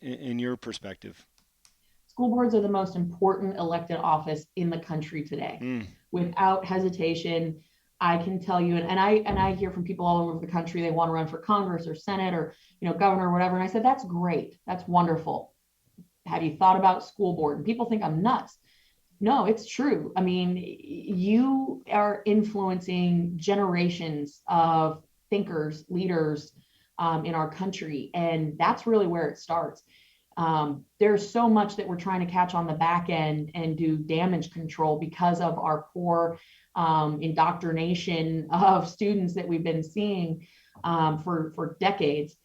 in your perspective? School boards are the most important elected office in the country today. Without hesitation, I can tell you, and I hear from people all over the country, they want to run for Congress or Senate or, governor or whatever. And I said, that's great. That's wonderful. Have you thought about school board? And people think I'm nuts. No, it's true. I mean, you are influencing generations of thinkers, leaders in our country. And that's really where it starts. There's so much that we're trying to catch on the back end and do damage control because of our poor indoctrination of students that we've been seeing for decades.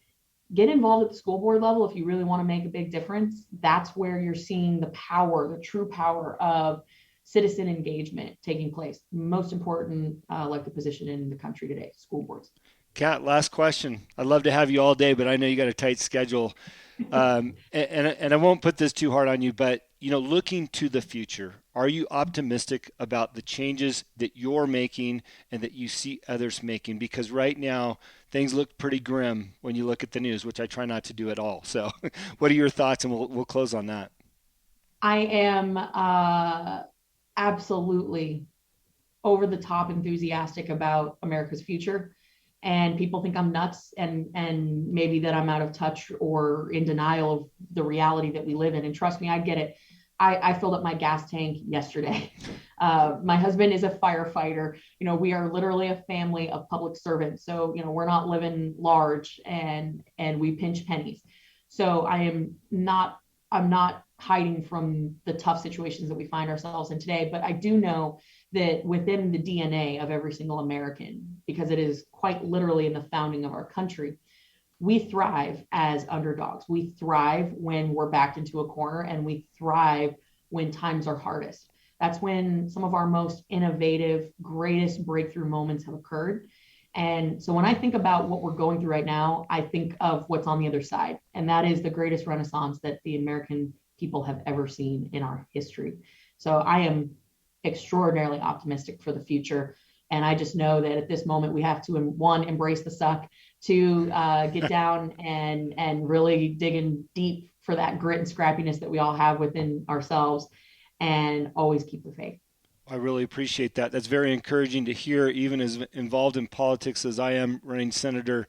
Get involved at the school board level if you really want to make a big difference. That's where you're seeing the power, the true power of citizen engagement taking place. Most important elected position in the country today, school boards. Kat, last question. I'd love to have you all day, but I know you got a tight schedule. And I won't put this too hard on you, but looking to the future, are you optimistic about the changes that you're making and that you see others making? Because right now things look pretty grim when you look at the news, which I try not to do at all. So what are your thoughts? And we'll close on that. I am absolutely over the top enthusiastic about America's future. And people think I'm nuts and maybe that I'm out of touch or in denial of the reality that we live in. And trust me, I get it. I filled up my gas tank yesterday. My husband is a firefighter. We are literally a family of public servants. So, we're not living large and we pinch pennies. So I'm not hiding from the tough situations that we find ourselves in today. But I do know that within the DNA of every single American, because it is quite literally in the founding of our country, we thrive as underdogs. We thrive when we're backed into a corner, and we thrive when times are hardest. That's when some of our most innovative, greatest breakthrough moments have occurred. And so when I think about what we're going through right now, I think of what's on the other side. And that is the greatest renaissance that the American people have ever seen in our history. So I am extraordinarily optimistic for the future. And I just know that at this moment, we have to, one, embrace the suck, two, get down and really dig in deep for that grit and scrappiness that we all have within ourselves, and always keep the faith. I really appreciate that. That's very encouraging to hear, even as involved in politics as I am, running Senator,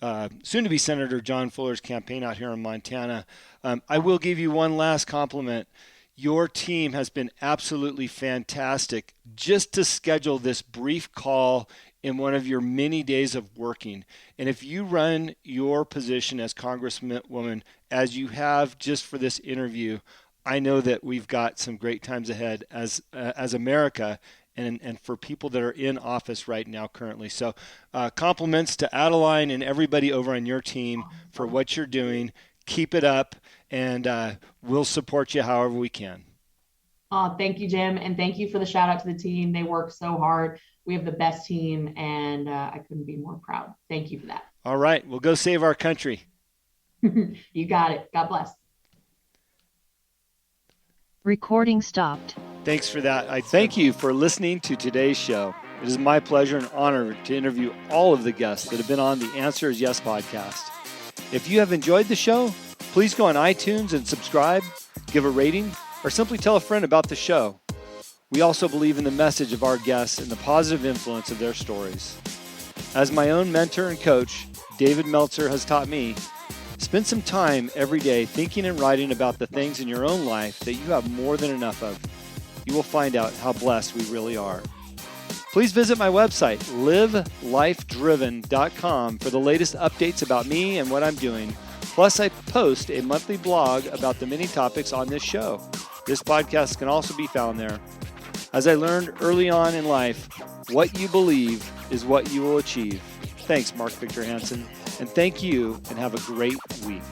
soon to be Senator John Fuller's campaign out here in Montana. I will give you one last compliment. Your team has been absolutely fantastic just to schedule this brief call in one of your many days of working. And if you run your position as Congresswoman as you have just for this interview, I know that we've got some great times ahead as America and for people that are in office right now currently. So compliments to Adeline and everybody over on your team for what you're doing. Keep it up, and we'll support you however we can. Thank you, Jim, and thank you for the shout out to the team. They work so hard. We have the best team, and I couldn't be more proud. Thank you for that. All right, we'll go save our country. You got it. God bless. Recording stopped. Thanks for that. I thank you for listening to today's show. It is my pleasure and honor to interview all of the guests that have been on the Answer is Yes podcast. If you have enjoyed the show, please go on iTunes and subscribe, give a rating, or simply tell a friend about the show. We also believe in the message of our guests and the positive influence of their stories. As my own mentor and coach, David Meltzer, has taught me, spend some time every day thinking and writing about the things in your own life that you have more than enough of. You will find out how blessed we really are. Please visit my website, livelifedriven.com, for the latest updates about me and what I'm doing. Plus, I post a monthly blog about the many topics on this show. This podcast can also be found there. As I learned early on in life, what you believe is what you will achieve. Thanks, Mark Victor Hansen, and thank you, and have a great week.